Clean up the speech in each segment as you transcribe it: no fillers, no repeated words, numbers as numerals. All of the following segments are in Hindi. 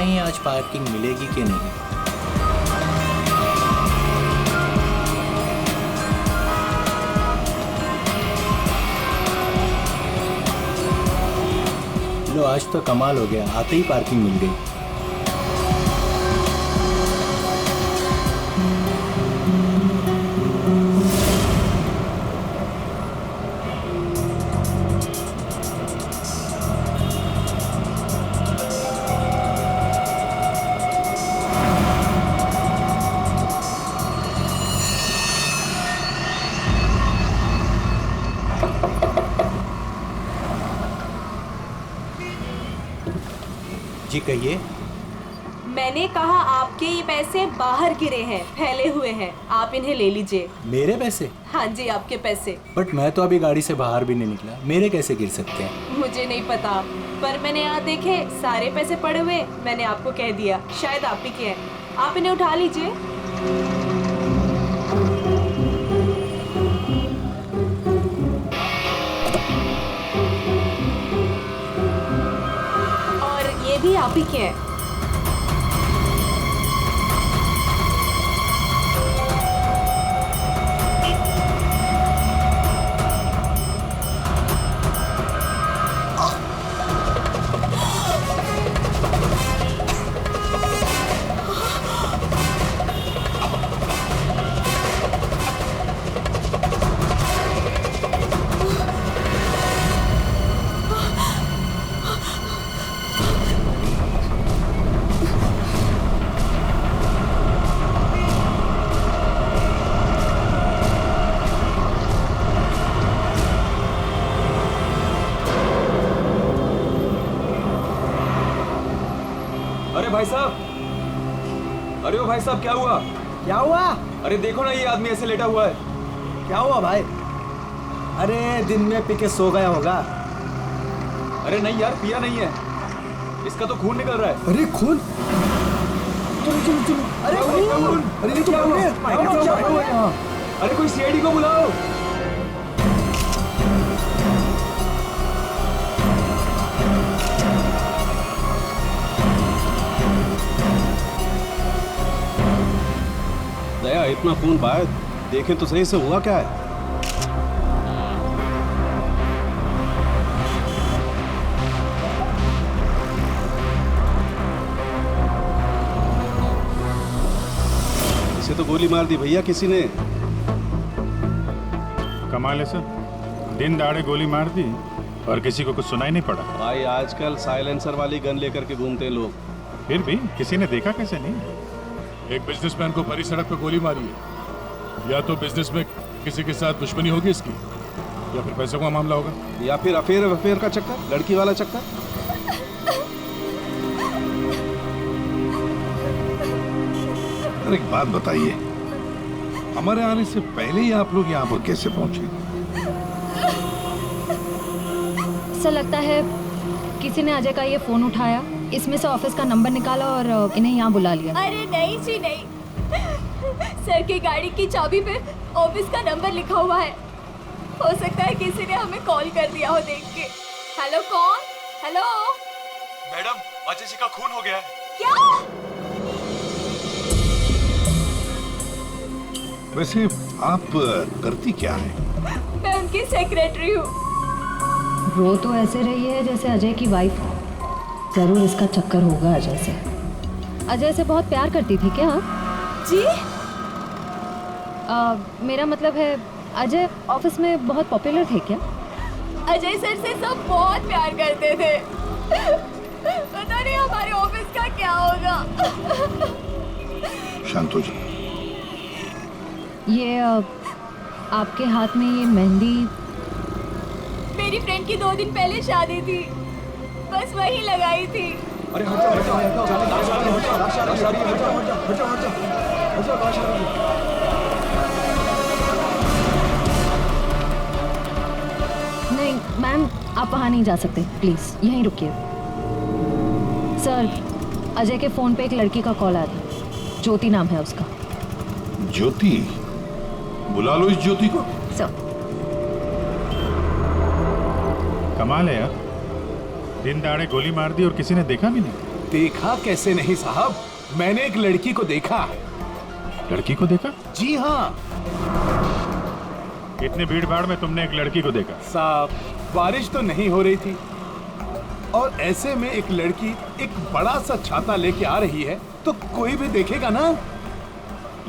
नहीं आज पार्किंग मिलेगी कि नहीं। लो आज तो कमाल हो गया, आते ही पार्किंग मिल गई। जी कहिए। मैंने कहा आपके ये पैसे बाहर गिरे हैं, फैले हुए हैं, आप इन्हें ले लीजिए। मेरे पैसे? हाँ जी, आपके पैसे। बट मैं तो अभी गाड़ी से बाहर भी नहीं निकला, मेरे कैसे गिर सकते हैं? मुझे नहीं पता, पर मैंने यहाँ देखे सारे पैसे पड़े हुए, मैंने आपको कह दिया, शायद आप ही के हैं। आप इन्हें उठा लीजिए। और ये भी आप ही के हैं। अरे भाई साहब, अरे ओ भाई साहब, क्या हुआ? क्या हुआ? अरे देखो ना, ये आदमी ऐसे लेटा हुआ है। क्या हुआ भाई? अरे दिन में पी के सो गया होगा। अरे नहीं यार, पिया नहीं है, इसका तो खून निकल रहा है। अरे खून? चलो चलो चलो। अरे खून! अरे ये तो क्या हुआ? अरे कोई सीआईडी को बुलाओ। दया, इतना खून बहा है, देखें तो सही से हुआ क्या है? इसे तो गोली मार दी भैया किसी ने। कमाल है सर, दिन दहाड़े गोली मार दी और किसी को कुछ सुनाई नहीं पड़ा। भाई आजकल साइलेंसर वाली गन लेकर के घूमते हैं लोग। फिर भी किसी ने देखा कैसे नहीं? एक बिजनेसमैन को भरी सड़क पे गोली मारी है। या तो बिजनेस में किसी के साथ दुश्मनी होगी इसकी, या फिर पैसों का मामला होगा, या फिर अफेयर का चक्कर, लड़की वाला चक्कर। अरे एक बात बताइए, हमारे आने से पहले ही आप लोग यहाँ पर कैसे पहुंचे? ऐसा लगता है किसी ने अजय का ये फोन उठाया, इसमें से ऑफिस का नंबर निकाला और इन्हें यहाँ बुला लिया। अरे नहीं जी नहीं, सर की गाड़ी की चाबी पे ऑफिस का नंबर लिखा हुआ है। हो सकता है किसी ने हमें कॉल कर दिया हो देख के। हेलो, कौन? हेलो मैडम, अजय जी का खून हो गया है। क्या? वैसे आप करती क्या है? मैं उनकी सेक्रेटरी हूँ। रो तो ऐसे रही है जैसे अजय की वाइफ हो। जरूर इसका चक्कर होगा अजय से। अजय से बहुत प्यार करती थी क्या? जी? मेरा मतलब है अजय ऑफिस में बहुत पॉपुलर थे क्या? अजय सर से सब बहुत प्यार करते थे। पता नहीं हमारे ऑफिस का क्या होगा। शांत हो जाओ। ये आपके हाथ में ये मेहंदी? मेरी फ्रेंड की 2 दिन पहले शादी थी, बस वही लगाई थी। अरे हट जाओ। नहीं मैम, आप वहाँ नहीं जा सकते, प्लीज यहीं रुकिए। सर, अजय के फोन पे एक लड़की का कॉल आया था, ज्योति नाम है उसका। ज्योति? बुला लो इस ज्योति को। सर। कमाल है यार, दिन दहाड़े गोली मार दी और किसी ने देखा भी नहीं। देखा कैसे नहीं साहब, मैंने एक लड़की को देखा। लड़की को देखा? जी हाँ इतनी भीड़ भाड़ में तुमने एक लड़की को देखा? साहब, बारिश तो नहीं हो रही थी और ऐसे में एक लड़की एक बड़ा सा छाता लेके आ रही है तो कोई भी देखेगा ना।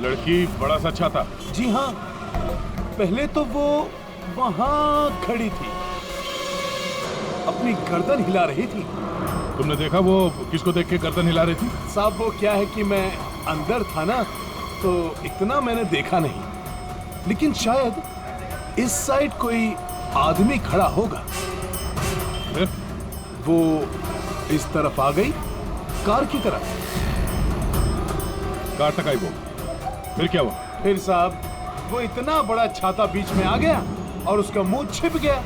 लड़की बड़ा सा छाता? जी हाँ, पहले तो वो वहां खड़ी थी, अपनी गर्दन हिला रही थी। तुमने देखा वो किसको देख के गर्दन हिला रही थी? साहब वो क्या है कि मैं अंदर था ना तो इतना मैंने देखा नहीं, लेकिन शायद इस साइड कोई आदमी खड़ा होगा। फिर? वो इस तरफ आ गई, कार की तरफ। कार तक आई वो, फिर क्या हुआ? फिर साहब वो इतना बड़ा छाता बीच में आ गया और उसका मुंह छिप गया।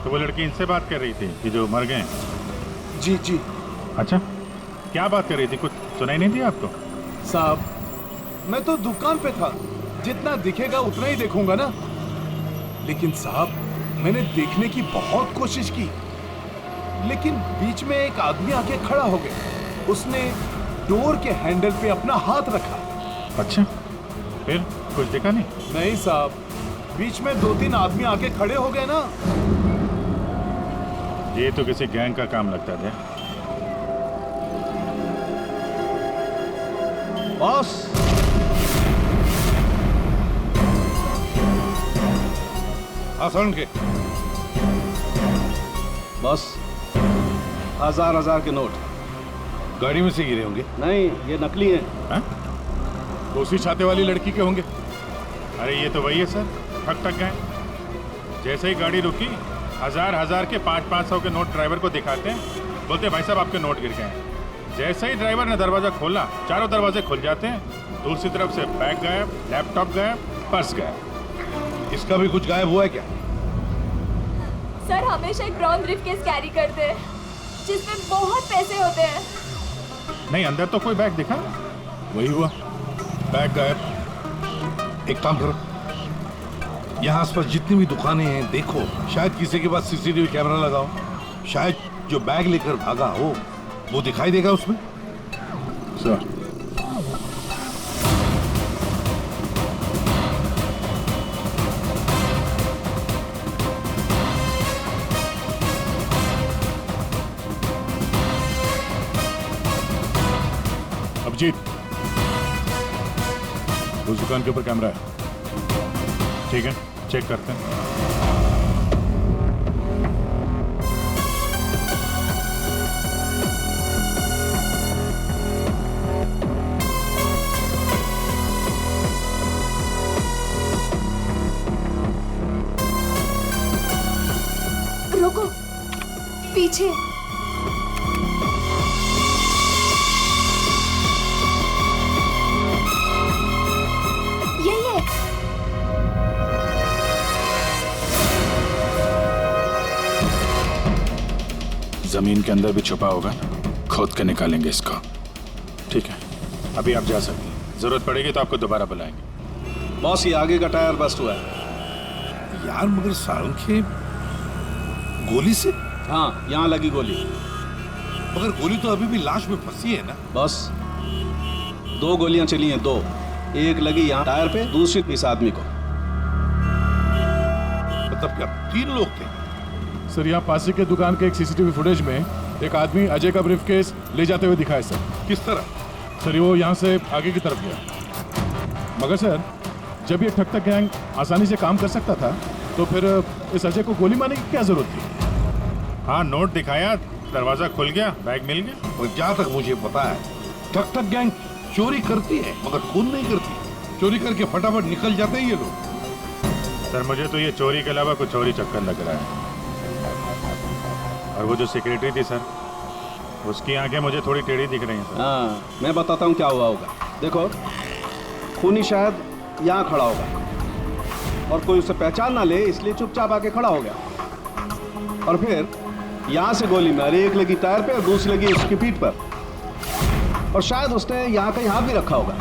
तो वो लड़की इनसे बात कर रही थी कि जो मर गए? जी जी। अच्छा, क्या बात कर रही थी? कुछ सुनाई नहीं दिया आपको? साहब मैं तो दुकान पे था, जितना दिखेगा उतना ही देखूंगा ना। लेकिन साहब मैंने देखने की बहुत कोशिश की, लेकिन बीच में एक आदमी आके खड़ा हो गया। उसने डोर के हैंडल पे अपना हाथ रखा। अच्छा, फिर कुछ देखा नहीं? नहीं साहब, बीच में 2-3 आदमी आके खड़े हो गए ना। ये तो किसी गैंग का काम लगता था। बॉस, आसान के बॉस, 1000 के नोट। गाड़ी में से गिरे होंगे? नहीं, ये नकली हैं। हाँ? तो उसी छाते वाली लड़की के होंगे। अरे ये तो वही है सर, ठग गए। जैसे ही गाड़ी रुकी, 1000 के 500 के नोट ड्राइवर को दिखाते हैं, बोलते हैं भाई साहब आपके नोट गिर गए हैं। जैसे ही ड्राइवर ने दरवाजा खोला, चारों दरवाजे खुल जाते हैं। दूसरी तरफ से बैग गायब, लैपटॉप गायब, पर्स गायब। इसका भी कुछ गायब हुआ है क्या? सर हमेशा एक ब्राउन ब्रीफकेस कैरी करते हैं जिसमें बहुत पैसे होते हैं। नहीं, अंदर तो कोई बैग दिखा? वही हुआ, बैग गायब। एक काम करो, यहाँ आसपास जितनी भी दुकानें हैं देखो, शायद किसी के पास सीसीटीवी कैमरा लगाओ। शायद जो बैग लेकर भागा हो वो दिखाई देगा उसमें। सर अभिजीत, उस दुकान के ऊपर कैमरा है। ठीक है, चेक करते हैं। रुको, पीछे। यही है। जमीन के अंदर भी छुपा होगा, खोद के निकालेंगे इसको। ठीक है, अभी आप जा सकते हैं। जरूरत पड़ेगी तो आपको दोबारा बुलाएंगे। बॉस, ये आगे का टायर बस्ट हुआ है। यार मगर सारंगे गोली से? हाँ, यहाँ लगी गोली। मगर गोली तो अभी भी लाश में फंसी है ना? बस 2 गोलियां चली हैं, 2। एक लगी यहाँ टायर पे, दूसरी इस आदमी को। मतलब क्या 3 लोग थे? सर, यहाँ पासी के दुकान के एक सीसीटीवी फुटेज में एक आदमी अजय का ब्रीफकेस ले जाते हुए दिखा है सर। किस तरह? सर वो यहाँ से आगे की तरफ गया। मगर सर, जब ये ठग गैंग आसानी से काम कर सकता था तो फिर इस अजय को गोली मारने की क्या जरूरत थी? हाँ, नोट दिखाया, दरवाजा खुल गया, बैग मिल गया। और जहाँ तक मुझे पता है ठग गैंग चोरी करती है मगर खून नहीं करती। चोरी करके फटाफट निकल जाते हैं ये लोग। सर मुझे तो ये चोरी के अलावा कुछ और ही चक्कर लग रहा है। और वो जो सेक्रेटरी थी सर, उसकी आंखें मुझे थोड़ी टेढ़ी दिख रही हैं सर। हाँ, मैं बताता हूँ क्या हुआ होगा। देखो, खूनी शायद यहाँ खड़ा होगा और कोई उसे पहचान ना ले, इसलिए चुपचाप आके खड़ा हो गया। और फिर यहाँ से गोली मारी, एक लगी टायर पे और दूसरी लगी उसकी पीठ पर। और शायद उसने यहाँ का यहाँ भी रखा होगा।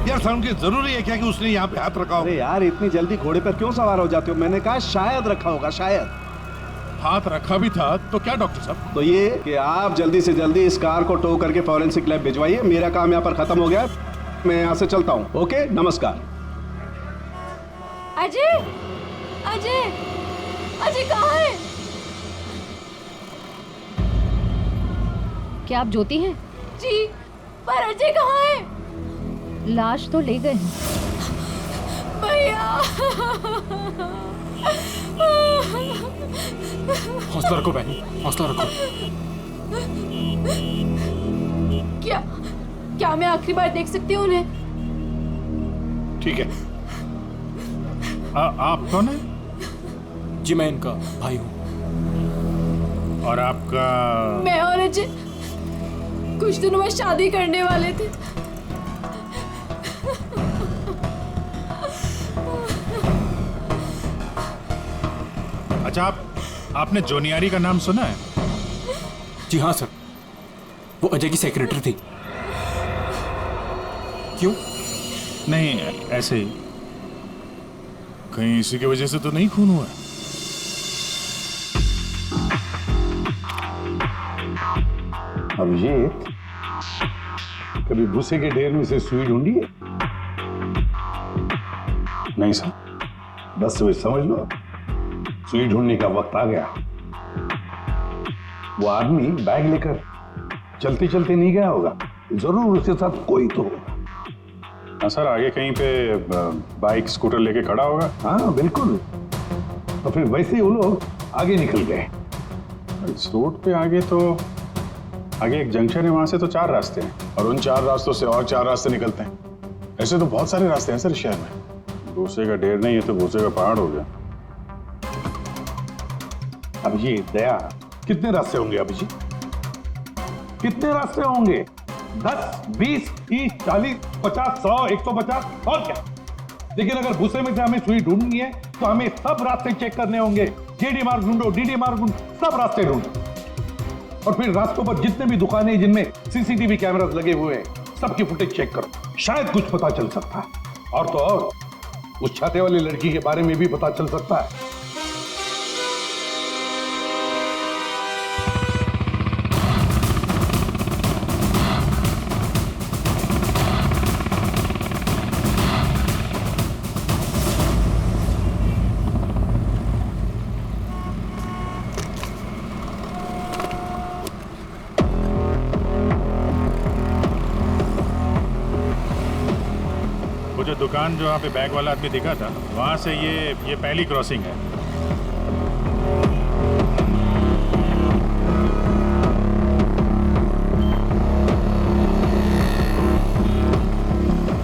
यार सारंगे, जरूरी है क्या कि उसने यहाँ पे हाथ रखा हो? अरे यार, इतनी जल्दी घोड़े पर क्यों सवार हो जाते हो? मैंने कहा शायद रखा होगा, शायद। हाथ रखा भी था तो क्या डॉक्टर साहब? तो ये कि आप जल्दी से जल्दी इस कार को टो करके फॉरेंसिक लैब भिजवाइए। मेरा काम यहाँ पर खत्म हो गया, मैं यहाँ से चलता हूँ। ओके, नमस्कार। अजय, अजय, अजय कहाँ है? क्या आप ज्योति हैं? जी, पर अजय कहाँ है? लाश तो ले गए हैं। भैया, हौसला रखो बहनी, हौसला रखो। क्या मैं आखिरी बार देख सकती हूँ उन्हें? ठीक है। आप कौन है? जी मैं इनका भाई हूँ। और आपका? मैं और अजय कुछ दिनों बाद शादी करने वाले थे। अच्छा, आपने जोनियारी का नाम सुना है? जी हाँ सर, वो अजय की सेक्रेटरी थी। क्यों? नहीं, ऐसे ही। कहीं इसी की वजह से तो नहीं खून हुआ? अभिजीत, कभी भूसे के ढेर में से सुई ढूंढी है? नहीं सर। बस वही समझ लो, सुई ढूंढने का वक्त आ गया। वो आदमी बैग लेकर चलते चलते नहीं गया होगा, जरूर उसके साथ कोई तो होगा। हाँ सर, आगे कहीं पे बाइक स्कूटर लेके खड़ा होगा। हाँ बिल्कुल, तो फिर वैसे ही वो लोग आगे निकल गए। इस रूट पे आगे तो आगे एक जंक्शन है, वहां से तो 4 रास्ते हैं और उन 4 रास्तों से और 4 रास्ते निकलते हैं। ऐसे तो बहुत सारे रास्ते हैं सर शहर में। भूसे का ढेर नहीं है तो भूसे का पहाड़ हो गया। अभिजीत, दया, कितने रास्ते होंगे अभिजीत? कितने रास्ते होंगे? 10, 20, 30, 40, 50, 100, 150 और क्या? लेकिन अगर भूसे में से हमें सुई ढूंढनी है तो हमें सब रास्ते चेक करने होंगे। जेडी मार्ग ढूंढो, डीडी मार्ग ढूंढो, सब रास्ते ढूंढो। और फिर रास्तों पर जितने भी दुकानें जिनमें सीसीटीवी कैमरास लगे हुए हैं, सबकी फुटेज चेक करो, शायद कुछ पता चल सकता है। और तो और उस छाते वाली लड़की के बारे में भी पता चल सकता है। वो जो दुकान जो वहाँ पे बैग वाला आदमी दिखा था, वहाँ से ये पहली क्रॉसिंग है।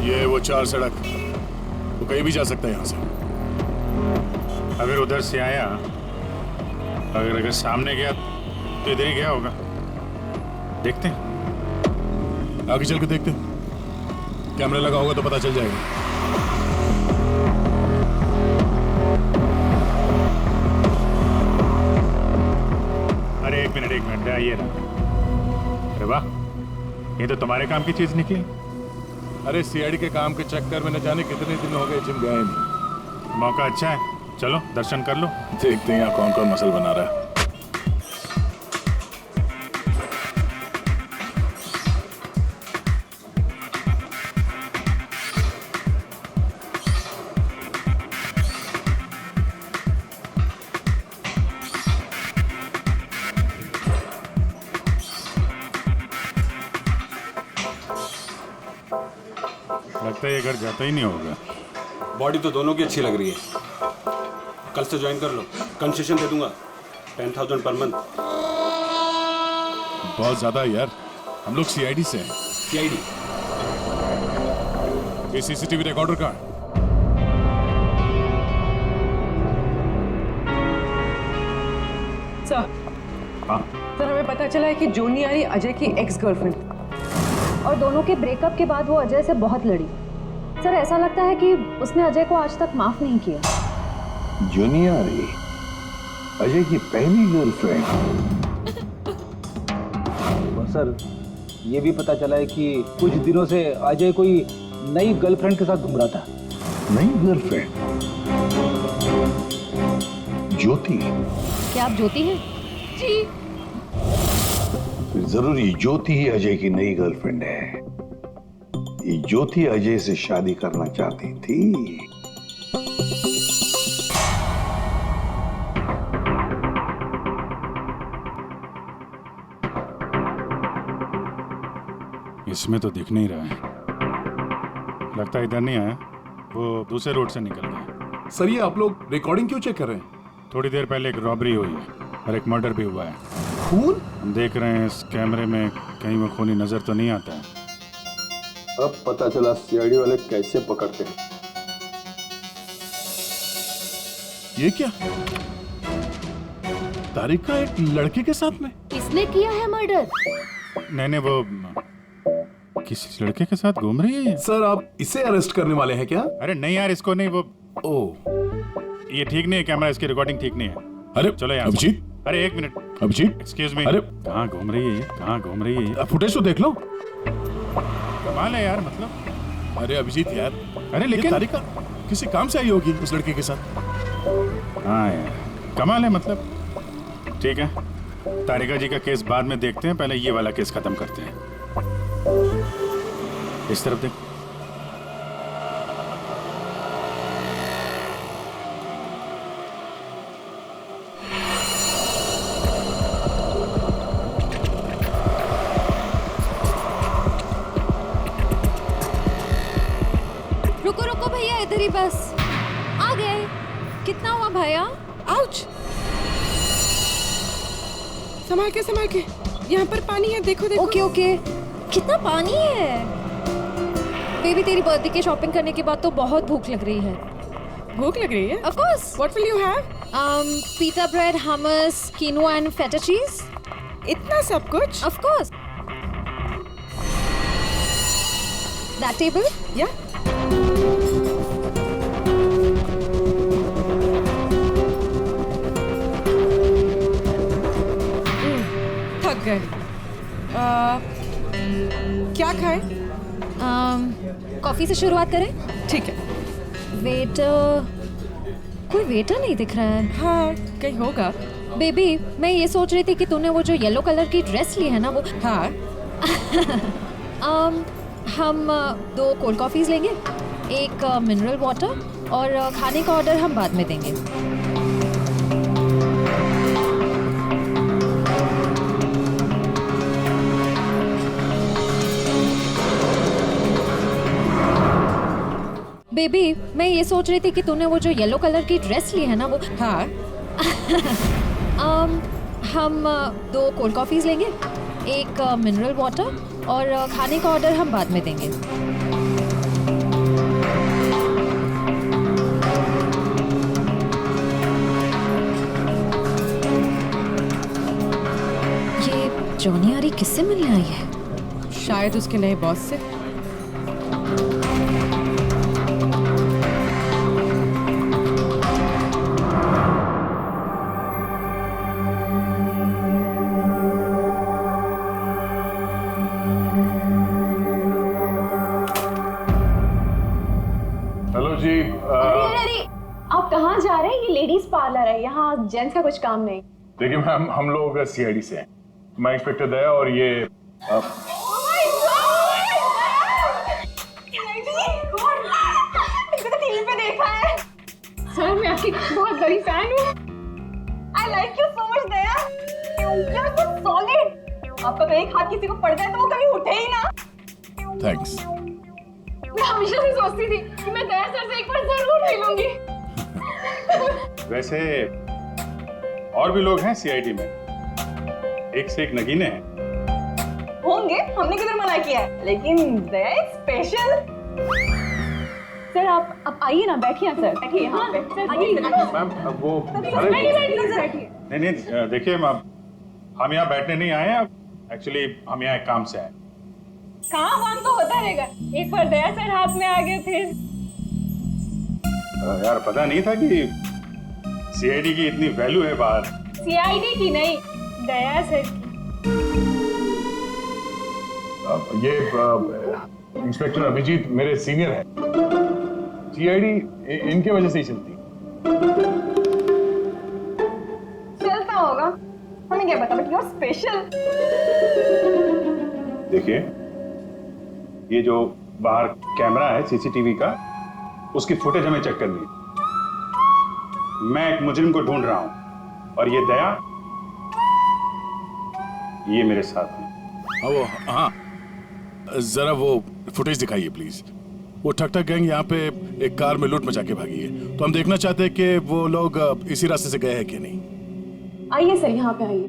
ये वो 4 सड़क, वो कहीं भी जा सकता है यहाँ से। अगर उधर से आया, अगर सामने गया तो इधर ही गया होगा। देखते हैं, आगे चल के देखते हैं। कैमरा लगा होगा तो पता चल जाएगा। अरे एक मिनट, आइए ना। अरे वाह, ये तो तुम्हारे काम की चीज निकली। अरे सीआईडी के काम के चक्कर में न जाने कितने दिन हो गए जिम गए नहीं। मौका अच्छा है, चलो दर्शन कर लो। देखते हैं यहाँ कौन कौन मसल बना रहा है। लगता है ये घर जाता ही नहीं होगा। बॉडी तो दोनों की अच्छी लग रही है। कल से ज्वाइन कर लो, कंसेशन दे दूंगा 10,000 पर मंथ। बहुत ज्यादा है यार, हम लोग सीआईडी से हैं। सीआईडी? ये सीसीटीवी रिकॉर्डर का है। सर, हाँ सर हमें पता चला है कि जोनियारी अजय की एक्स गर्लफ्रेंड, और दोनों के ब्रेकअप के बाद वो अजय से बहुत लड़ी। सर ऐसा लगता है कि उसने अजय को आज तक माफ नहीं किया। जोनियारी अजय की पहली गर्लफ्रेंड? और सर ये भी पता चला है कि कुछ दिनों से अजय कोई नई गर्लफ्रेंड के साथ घूम रहा था। नई गर्लफ्रेंड? ज्योति? क्या आप ज्योति हैं? जी। फिर जरूर ये ज्योति ही अजय की नई गर्लफ्रेंड है। ये ज्योति अजय से शादी करना चाहती थी। इसमें तो दिख नहीं रहा है। लगता है इधर नहीं आया, वो दूसरे रोड से निकल गया। सर ये आप लोग रिकॉर्डिंग क्यों चेक कर रहे हैं? थोड़ी देर पहले एक रॉबरी हुई है और एक मर्डर भी हुआ है। खून? हम देख रहे हैं इस कैमरे में कहीं वो खूनी नजर तो नहीं आता है। अब पता चला सीआईडी वाले कैसे पकड़ते हैं। ये क्या? तारिका एक लड़के के साथ में? किसने किया है मर्डर? नहीं, वो किसी लड़के के साथ घूम रही है। सर आप इसे अरेस्ट करने वाले हैं क्या? अरे नहीं यार, इसको नहीं। वो ये ठीक नहीं है, कैमरा इसकी रिकॉर्डिंग ठीक नहीं है। अरे चलो यार। अभिजीत, अरे एक मिनट। Abhijit, excuse me. अरे कहाँ घूम रही है ये? कहाँ घूम रही है ये? फुटेज तो देख लो। कमाल है यार, मतलब। अरे अभिजीत यार, अरे लेकिन तारिका किसी काम से आई होगी उस लड़के के साथ। हाँ यार, कमाल है मतलब। ठीक है, तारिका जी का केस बाद में देखते हैं, पहले ये वाला केस खत्म करते हैं। इस तरफ देख। रुको रुको भैया, इधर ही बस। आ गए। कितना हुआ भैया? आउच! संभाल के, यहाँ पर पानी है, देखो देखो। Okay okay. कितना पानी है? बेबी तेरी बर्थडे की शॉपिंग करने के बाद तो बहुत भूख लग रही है। भूख लग रही है? Of course. What will you have? Pita bread, hummus, quinoa and feta cheese. इतना सब कुछ? Of course. That table? Yeah. थक गए। क्या खाएं? कॉफी से शुरुआत करें? ठीक है। वेटर, कोई वेटर नहीं दिख रहा है। हाँ, कहीं होगा। बेबी, मैं ये सोच रही थी कि तूने वो जो येलो कलर की ड्रेस ली है ना, वो। हाँ। हम 2 कोल्ड कॉफीज लेंगे, एक मिनरल वाटर, और खाने का ऑर्डर हम बाद में देंगे। बेबी, मैं ये सोच रही थी कि तूने वो जो येलो कलर की ड्रेस ली है ना, वो। हाँ। हम 2 कोल्ड कॉफीज लेंगे, एक मिनरल वाटर, और खाने का ऑर्डर हम बाद में देंगे। ये जॉनी आरी किससे मिलने आई है? शायद उसके नए बॉस से। हेलो जी। अरे आप कहाँ जा रहे हैं? ये लेडीज पार्लर है, यहाँ जेंट्स का कुछ काम नहीं। देखिए मैम, हम लोग सीआईडी से हैं। मैं इंस्पेक्टर दया और ये टीवी पे देखा है सर, मैं आपकी बहुत बड़ी फैन हूँ। I like you so much Daya, you are so solid. आपका तो एक हाथ किसी को पड़ जाए तो वो कभी उठे ही ना। थैंक्स। मैं हमेशा से सोचती थी कि मैं दया सर से एक बार जरूर मिलूंगी। वैसे और भी लोग हैं सीआईडी में, एक से एक नगीने हैं। होंगे, हमने किधर मना किया है, लेकिन दया इज स्पेशल। सर आप आइए ना, बैठिए सर, बैठिए यहाँ पे। मैम वो नहीं, देखिए हम यहाँ बैठने नहीं आए हैं, एक्चुअली हम यहाँ एक काम से आए। काम तो होता रहेगा, एक बार दया सर हाथ में आ गए फिर। यार पता नहीं था कि सीआईडी की इतनी वैल्यू है बाहर। सीआईडी की नहीं, दया सर की। ये इंस्पेक्टर अभिजीत मेरे सीनियर हैं। सीआईडी इनके वजह से ही चलती। गया बता, बट यू आर स्पेशल। देखिए, ये जो बाहर कैमरा है सीसीटीवी का, उसकी फुटेज हमें चेक करनी है। मैं एक मुजरिम को ढूंढ रहा हूं और ये दया, ये मेरे साथ है। हाँ, जरा वो फुटेज दिखाइए प्लीज। वो ठक ठक गैंग यहाँ पे एक कार में लूट मचा के भागी है, तो हम देखना चाहते हैं कि वो लोग इसी रास्ते से गए हैं कि नहीं। आइए सर, यहाँ पे आइए।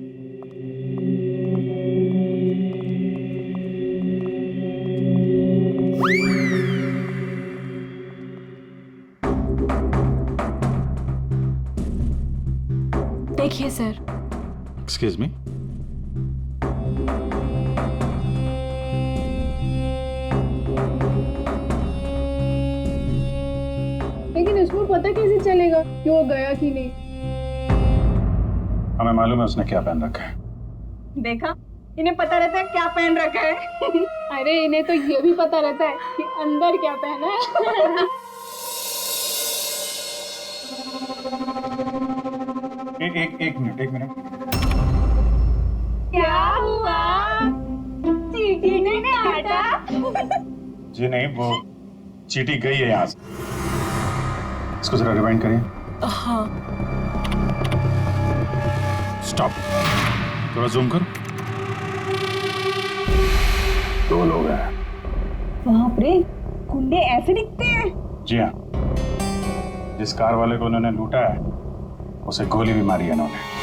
देखिए सर। Excuse me. लेकिन इसको पता कैसे चलेगा कि वो गया कि नहीं? हमें मालूम है उसने क्या पहन रखा है। देखा, इन्हें पता रहता है क्या पहन रखा है। अरे इन्हें तो ये भी पता रहता है कि अंदर क्या पहना है। एक मिनट। क्या हुआ? चीटी ने काटा? जी नहीं, वो चीटी गई है यहाँ से। इसको जरा रिवाइंड करिए। हाँ। स्टॉप, थोड़ा जूम करो। 2 लोग हैं। बाप रे, गुंडे ऐसे दिखते हैं? जी हाँ, जिस कार वाले को उन्होंने लूटा है उसे गोली भी मारी है उन्होंने।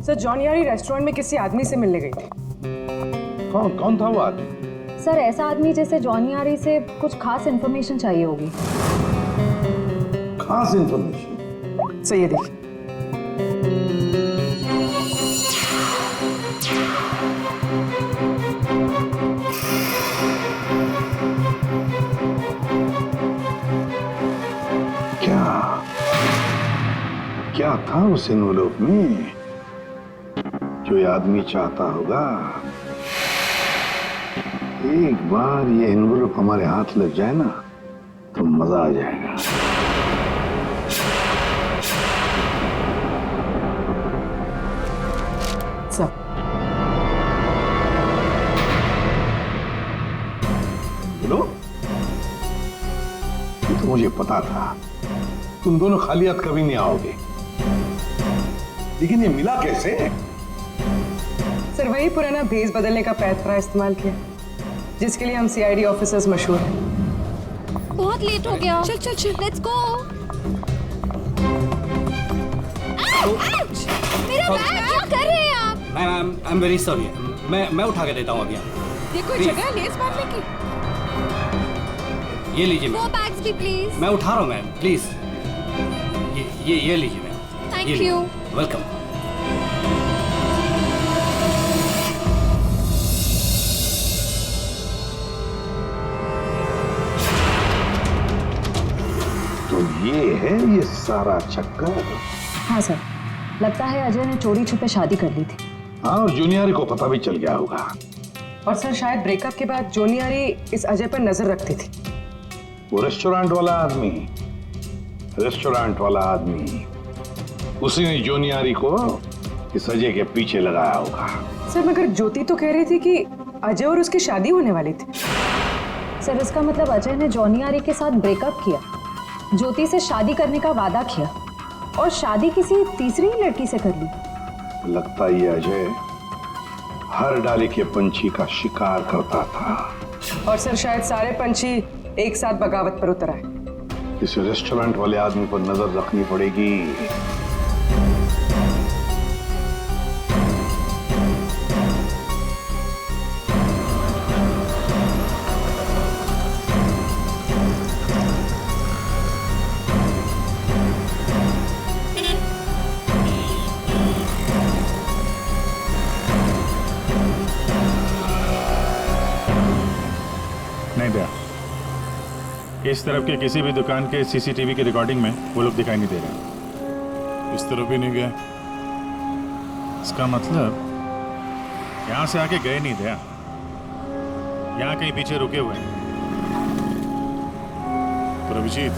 सर, जॉन यारी रेस्टोरेंट में किसी आदमी से मिलने गई थी। कौन था वो आदमी? सर, ऐसा आदमी जैसे जॉनी आरी से कुछ खास इन्फॉर्मेशन चाहिए होगी। खास इन्फॉर्मेशन? सही है, देखिए। क्या था उस एनवेलप में जो ये आदमी चाहता होगा? एक बार ये एनवेलप हमारे हाथ लग जाए ना तो मजा आ जाएगा। सर, बोलो। ये तो मुझे पता था, तुम दोनों खाली हाथ कभी नहीं आओगे, लेकिन ये मिला कैसे? सर, वही पुराना भेस बदलने का पैतरा इस्तेमाल किया जिसके लिए हम सीआईडी ऑफिसर्स मशहूर हैं। बहुत लेट हो गया। चल चल चल, लेट्स गो। मेरा बैग, क्या कर रहे हैं आप? I am very sorry. मैं उठा के देता हूँ अभी। ये कोई जगह है लेस मारने की? ये लीजिए वो बैग्स भी प्लीज। मैं उठा रहा हूँ मैम, प्लीज। ये लीजिए मैम। Thank you. वेलकम। तो ये है ये सारा चक्कर। हाँ सर, लगता है अजय ने चोरी छुपे शादी कर ली थी। हाँ, और जूनियर को पता भी चल गया होगा। और सर, शायद ब्रेकअप के बाद जोनियारी इस अजय पर नजर रखती थी। वो रेस्टोरेंट वाला आदमी, उसी ने जोनियारी को इस अजय के पीछे लगाया होगा। सर, मगर ज्योति तो कह रही थी कि अजय और उसकी शादी होने वाली थी। सर, इसका मतलब अजय ने जॉनी आरी के साथ ब्रेकअप किया, ज्योति से शादी करने का वादा किया और शादी किसी तीसरी लड़की से कर ली। लगता ये अजय हर डाली के पंछी का शिकार करता था। और सर, शायद सारे पंछी एक साथ बगावत पर उतर आए। इस रेस्टोरेंट वाले आदमी पर नजर रखनी पड़ेगी। इस तरफ के किसी भी दुकान के सीसीटीवी की रिकॉर्डिंग में वो लोग दिखाई नहीं दे रहे। इस तरफ भी नहीं गए। इसका मतलब यहाँ से आके गए नहीं थे, यहाँ कहीं पीछे रुके हुए हैं। पर अभिजीत,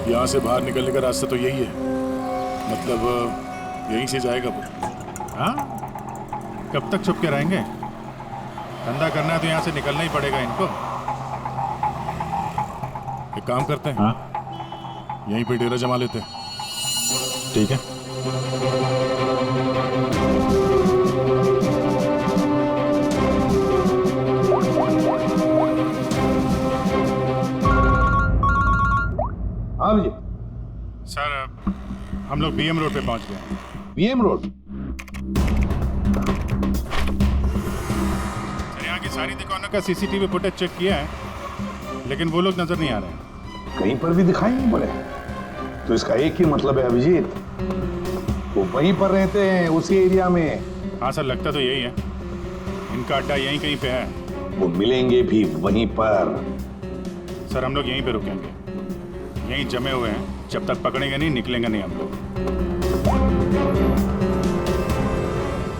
यहाँ से बाहर निकलने का रास्ता तो यही है, मतलब यहीं से जाएगा वो। हाँ, कब तक छुप के रहेंगे? धंधा करना है तो यहाँ से निकलना ही पड़ेगा इनको। एक काम करते हैं, हाँ, यहीं पे डेरा जमा लेते हैं। ठीक है। हाँ जी सर, हम लोग बीएम रोड पे पहुंच गए हैं। BM road? सर, यहाँ की सारी दुकानों का सीसीटीवी फुटेज चेक किया है, लेकिन वो लोग नजर नहीं आ रहे हैं। कहीं पर भी दिखाई नहीं पड़े। तो इसका एक ही मतलब है अभिजीत, वो वहीं पर रहते हैं, उसी एरिया में। हाँ सर, लगता तो यही है। इनका अड्डा यहीं कहीं पे है। वो मिलेंगे भी वहीं पर। सर, हम लोग यहीं पे रुकेंगे, यहीं जमे हुए हैं। जब तक पकड़ेंगे नहीं, निकलेंगे नहीं हम लोग।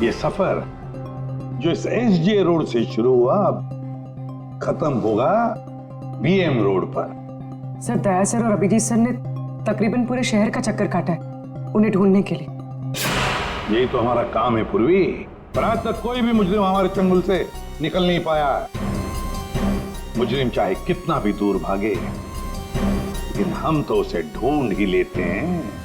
ये सफर जो इस एसजे रोड से शुरू हुआ, खत्म होगा बीएम रोड पर। सर, दया सर और अभिजीत सर ने तकरीबन पूरे शहर का चक्कर काटा है उन्हें ढूंढने के लिए। यही तो हमारा काम है पूर्वी, पर आज तक कोई भी मुजरिम हमारे चंगुल से निकल नहीं पाया। मुजरिम चाहे कितना भी दूर भागे, लेकिन हम तो उसे ढूंढ ही लेते हैं।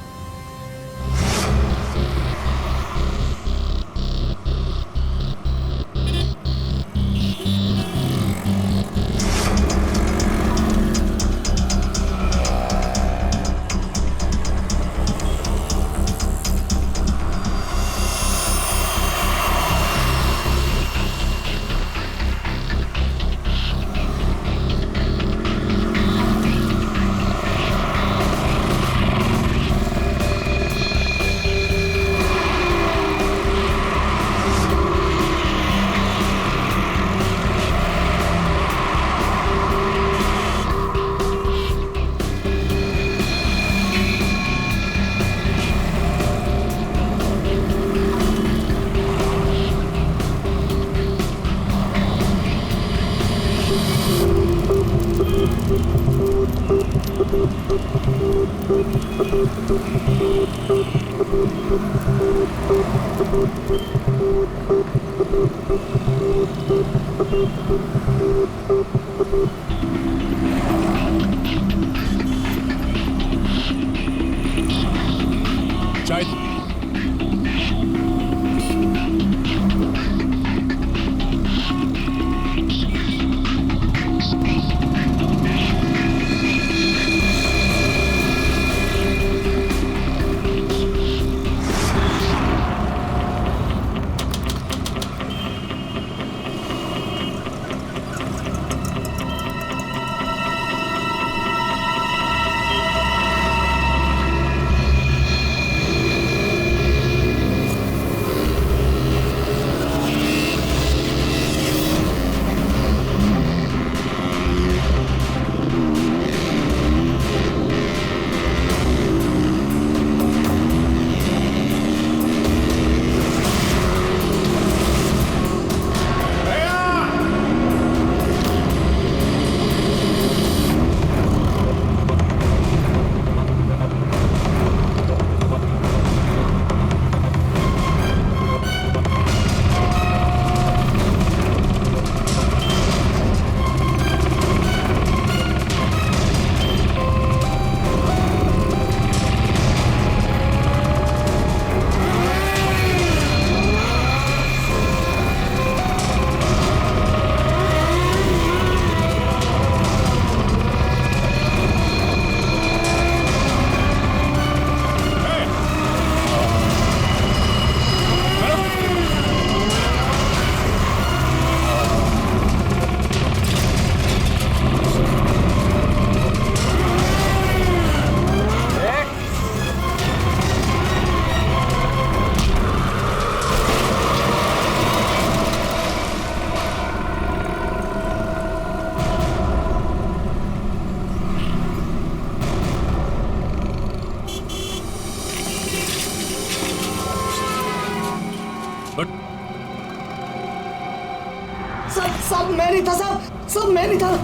सब मैं नहीं था साहब, सब मैं नहीं था,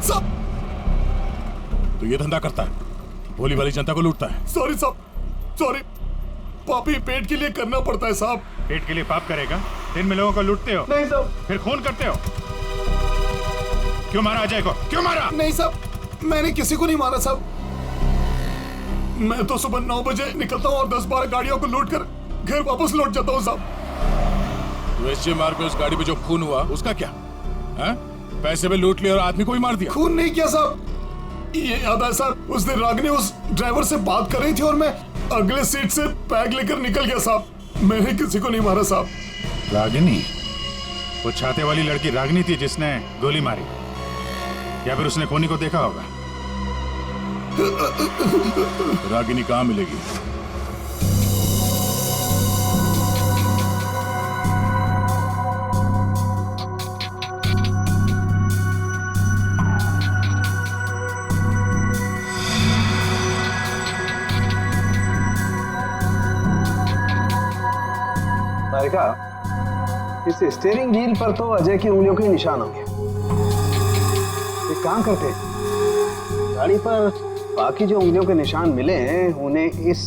सब। तो ये धंधा करता है, भोली भाली जनता को लूटता है। सॉरी साहब, सॉरी। पापी पेट के लिए करना पड़ता है साहब। पेट के लिए पाप करेगा? दिन में लोगों को लूटते हो? नहीं साहब। फिर खून करते हो? क्यों मारा अजय को? क्यों मारा? नहीं साहब, मैंने किसी को नहीं मारा साहब। मैं तो सुबह 9 बजे निकलता हूँ और 10-12 गाड़ियों को लूट कर घर वापस लौट जाता हूँ साहब। वैसे मार पे उस गाड़ी पे जो खून हुआ उसका क्या है? पैसे पे लूट लिया और आदमी को भी मार दिया। खून नहीं किया साहब, ये याद है साहब, उस दिन रागिनी उस ड्राइवर से बात कर रही थी और मैं अगले सीट से बैग लेकर निकल गया साहब। मैंने किसी को नहीं मारा साहब। रागिनी? वो छाते वाली लड़की रागिनी थी जिसने गोली मारी, या फिर उसने खूनी को देखा होगा? रागिनी कहाँ मिलेगी? मारिका, इस स्टीयरिंग व्हील पर तो अजय की उंगलियों के निशान होंगे। एक काम करते हैं, गाड़ी पर बाकी जो उंगलियों के निशान मिले हैं उन्हें इस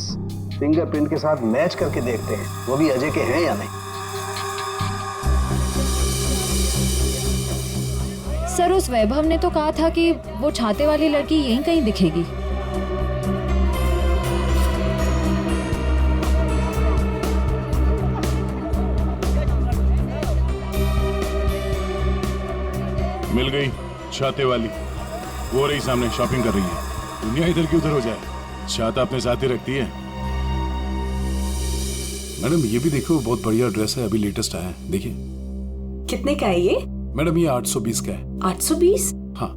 फिंगरप्रिंट के साथ मैच करके देखते हैं, वो भी अजय के हैं या नहीं। सर, उस वैभव ने तो कहा था कि वो छाते वाली लड़की यहीं कहीं दिखेगी। मिल गई छाते वाली, वो रही सामने, शॉपिंग कर रही है। दुनिया इधर की उधर हो जाए, छाता अपने साथ ही रखती है। मैडम ये भी देखो, बहुत बढ़िया ड्रेस है, अभी लेटेस्ट आया है, देखिए। कितने का है ये? मैडम ये 820 का है। 820? हाँ।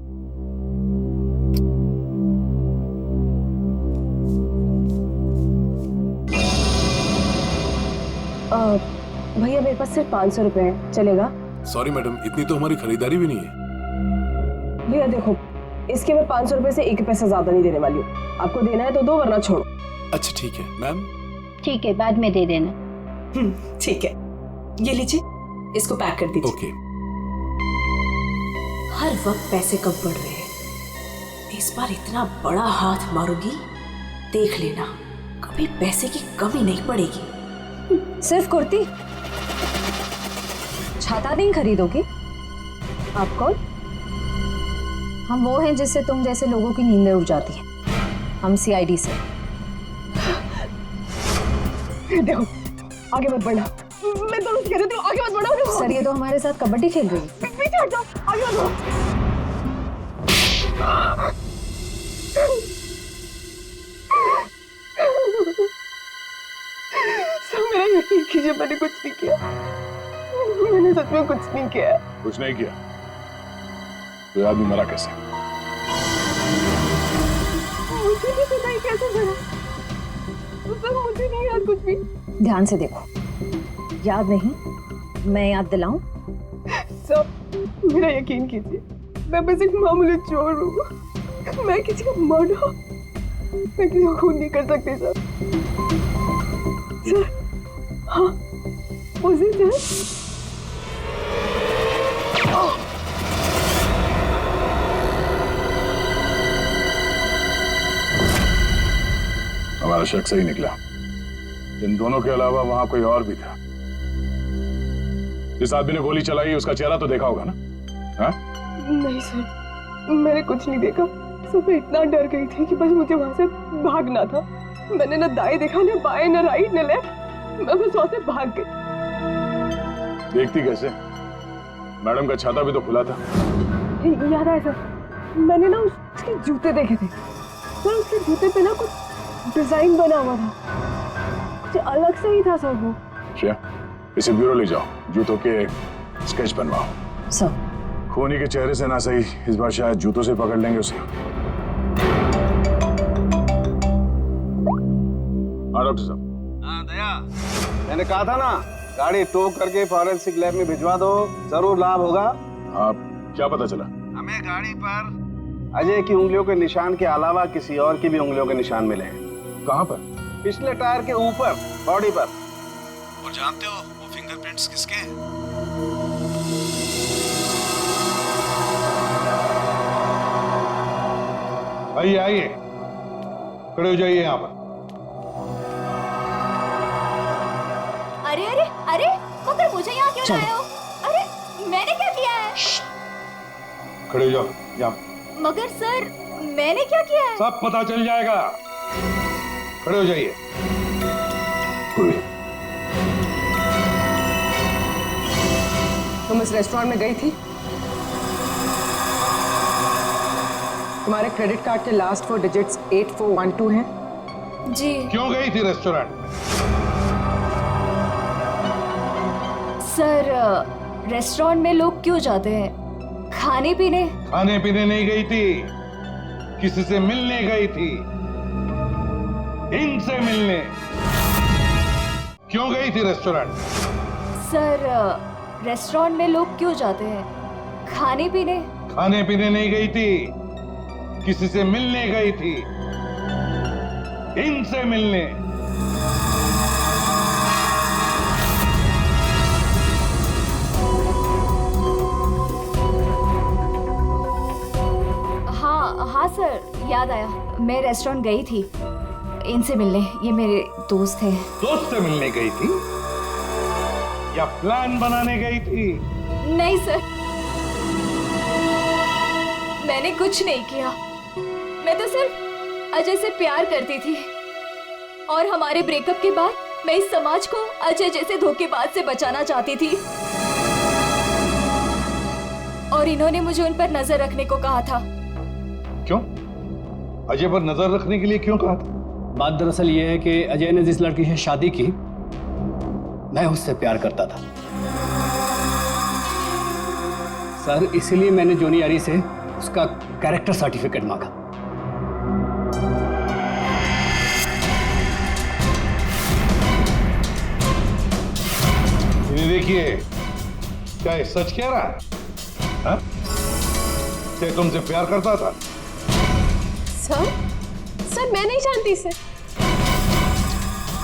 भैया मेरे पास सिर्फ 500 रुपए है, चलेगा? सॉरी मैडम, इतनी तो हमारी खरीदारी भी नहीं है। भैया देखो, इसके मैं 500 रुपए से 1 पैसा ज्यादा नहीं देने वाली हूँ। आपको देना है तो दो, वरना छोड़ो। अच्छा ठीक है मैम। ठीक है, बाद में दे देना। ठीक है, ये लीजिए, इसको पैक कर दीजिए। ओके। हर वक्त पैसे कम पड़ रहे हैं, इस बार इतना बड़ा हाथ मारूंगी, देख लेना, कभी पैसे की कमी नहीं पड़ेगी। सिर्फ कुर्ती? छाता नहीं खरीदोगी? आप कौन? हम वो हैं जिससे तुम जैसे लोगों की नींदें उड़ जाती हैं। हम सीआईडी से। देखो, आगे मत बढ़ना, मैं तो कह रही थी आगे मत बढ़ो। सर, ये तो हमारे साथ कबड्डी खेल रही है। पीछे हट जाओ, आगे मत बढ़ो। सर मेरा यकीन कीजिए, मैंने कुछ नहीं किया, मैंने सच में कुछ नहीं किया। कुछ नहीं किया तो आदमी मरा कैसे? मुझे नहीं पता ही कैसे मरा, सर मुझे नहीं याद कुछ भी। ध्यान से देखो, याद नहीं? मैं याद दिलाऊं? सर मेरा यकीन कीजिए, मैं बस एक मामूली चोर हूँ, मैं किसी का मर्डर, मैं किसी को खून नहीं कर सकती सर। सर हाँ, उस दिन सर हमारा शक सही निकला, इन दोनों के अलावा वहां कोई और भी था। जिस आदमी ने गोली चलाई उसका चेहरा तो देखा होगा ना? हाँ? नहीं सर, मैंने कुछ नहीं देखा। सब मैं इतना डर गई थी कि बस मुझे वहां से भागना था। मैंने ना दाएं देखा, ना बाएं, ना राइट, ना लेफ्ट, मैं बस वहां से भाग गई। देखती कैसे? मैडम का छाता भी तो खुला था। याद आया सर, मैंने ना उसके जूते देखे थे सर, उसके जूते पे ना कुछ डिजाइन बना हुआ था, कुछ अलग से ही था सर वो। क्या? इसे ब्यूरो ले जाओ, जूतों के स्केच बनवाओ। सर खूनी के चेहरे से ना सही, इस बार शायद जूतों से पकड़ लेंगे उसे। हाँ डॉक्टर साहब। हाँ दया, मैंने कहा था ना, गाड़ी टो करके फॉरेंसिक लैब में भिजवा दो, जरूर लाभ होगा। आप क्या पता चला? हमें गाड़ी पर अजय की उंगलियों के निशान के अलावा किसी और की भी उंगलियों के निशान मिले हैं। कहाँ पर? पिछले टायर के ऊपर, बॉडी पर। और जानते हो वो फिंगरप्रिंट्स किसके हैं? आइए आइए, खड़े हो जाइए यहाँ पर। अरे अरे अरे, मगर मुझे यहाँ क्यों लाए हो? अरे मैंने क्या किया है? खड़े हो जाओ यहाँ। मगर सर मैंने क्या किया है? सब पता चल जाएगा। खड़े हो जाइए। तुम इस रेस्टोरेंट में गई थी? तुम्हारे क्रेडिट कार्ड के लास्ट 4 डिजिट्स 8412 हैं? जी। क्यों गई थी रेस्टोरेंट? सर रेस्टोरेंट में लोग क्यों जाते हैं? खाने पीने? खाने पीने नहीं गई थी, किसी से मिलने गई थी। इनसे मिलने। क्यों गई थी रेस्टोरेंट? सर रेस्टोरेंट में लोग क्यों जाते हैं? खाने पीने? खाने पीने नहीं गई थी, किसी से मिलने गई थी। इनसे मिलने। हाँ सर, याद आया। मैं रेस्टोरेंट गई थी इनसे मिलने। ये मेरे दोस्त हैं। दोस्त से मिलने गई थी या प्लान बनाने गई थी? नहीं सर, मैंने कुछ नहीं किया। मैं तो सिर्फ अजय से प्यार करती थी और हमारे ब्रेकअप के बाद मैं इस समाज को अजय जैसे धोखेबाज से बचाना चाहती थी और इन्होंने मुझे उन पर नजर रखने को कहा था। क्यों? अजय पर नजर रखने के लिए क्यों कहा था? बात दरअसल ये है कि अजय ने जिस लड़की से शादी की, मैं उससे प्यार करता था सर, इसीलिए मैंने जोनी आरी से उसका कैरेक्टर सर्टिफिकेट मांगा। देखिए, क्या ये सच कह रहा है? हाँ? क्या तुमसे प्यार करता था? सर मैं नहीं जानती इसे।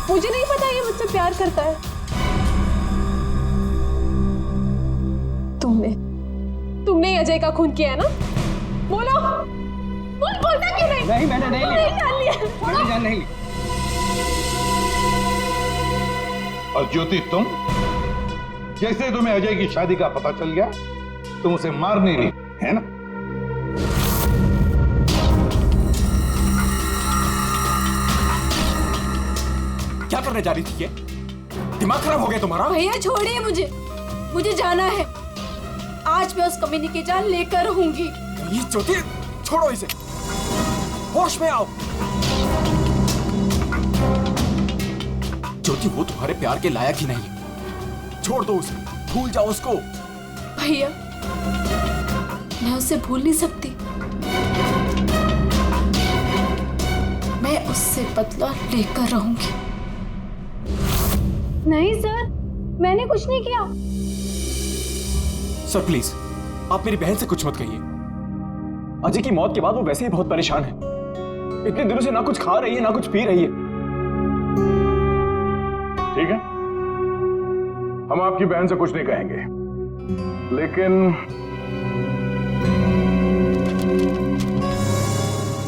मुझे नहीं पता ये मुझसे प्यार करता है। तुमने अजय का खून किया है ना? बोलो। बोलता क्यों नहीं? नहीं, मैंने नहीं लिया। जान लिया। मैंने जान नहीं ली। और ज्योति, तुम जैसे तुम्हें अजय की शादी का पता चल गया, तुम उसे मारने नहीं, है ना? क्या करने जा रही थी? ये दिमाग खराब हो गया तुम्हारा? भैया छोड़िए मुझे जाना है। आज मैं उस कमीनी की जान लेकर रहूंगी। ये ज्योति, छोड़ो इसे, होश में आओ। ज्योति, वो तुम्हारे प्यार के लायक ही नहीं है। छोड़ दो उसे, भूल जाओ उसको। भैया मैं उसे भूल नहीं सकती। मैं उससे बदला लेकर रहूंगी। नहीं सर, मैंने कुछ नहीं किया। सर प्लीज, आप मेरी बहन से कुछ मत कहिए। अजय की मौत के बाद वो वैसे ही बहुत परेशान है। इतने दिनों से ना कुछ खा रही है ना कुछ पी रही है। ठीक है, हम आपकी बहन से कुछ नहीं कहेंगे, लेकिन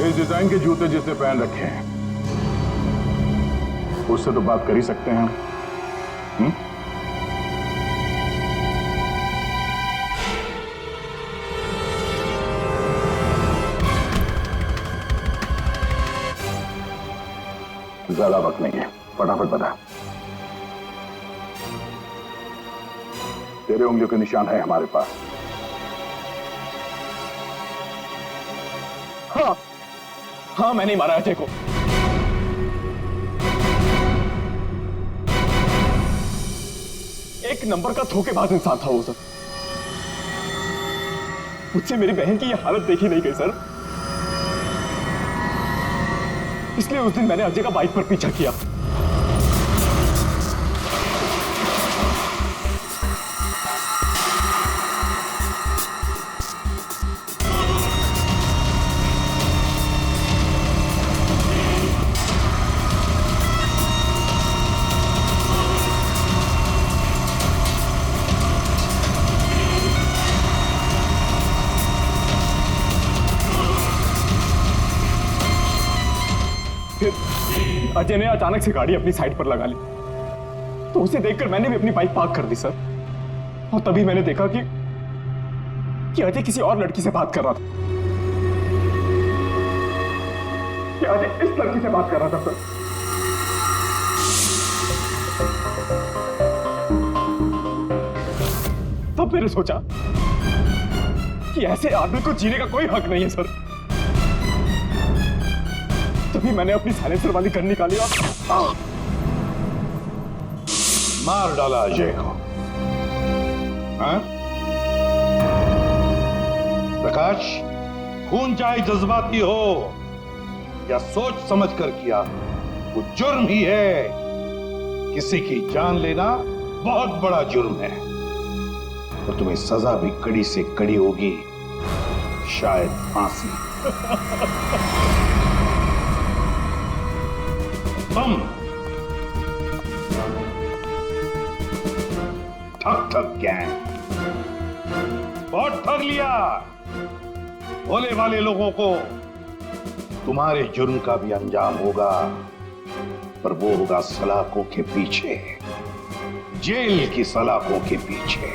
इस डिजाइन के जूते जिसने पहन रखे हैं उससे तो बात कर ही सकते हैं। ज्यादा वक्त नहीं है, फटाफट बता। तेरे उंगलियों के निशान है हमारे पास। हाँ, मैंने मारा अजय को। एक नंबर का धोखेबाज इंसान था वो सर। मुझसे मेरी बहन की ये हालत देखी नहीं गई सर, इसलिए उस दिन मैंने अजय का बाइक पर पीछा किया। अजय ने अचानक से गाड़ी अपनी साइड पर लगा ली, तो उसे देखकर मैंने भी अपनी बाइक पार्क कर दी सर। और तभी मैंने देखा कि अजय किसी और लड़की से बात कर रहा था। कि अजय इस लड़की से बात कर रहा था सर। तब मैंने सोचा कि ऐसे आदमी को जीने का कोई हक नहीं है सर। तभी मैंने अपनी साइलेंसर वाली गन निकाली और मार डाला अजय को। हाँ? प्रकाश, खून चाहे जज्बाती हो या सोच समझ कर किया, वो जुर्म ही है। किसी की जान लेना बहुत बड़ा जुर्म है और तुम्हें सजा भी कड़ी से कड़ी होगी, शायद फांसी। तुम ठग गैंग बहुत ठग लिया। भोले वाले लोगों को तुम्हारे जुर्म का भी अंजाम होगा, पर वो होगा सलाखों के पीछे, जेल की सलाखों के पीछे।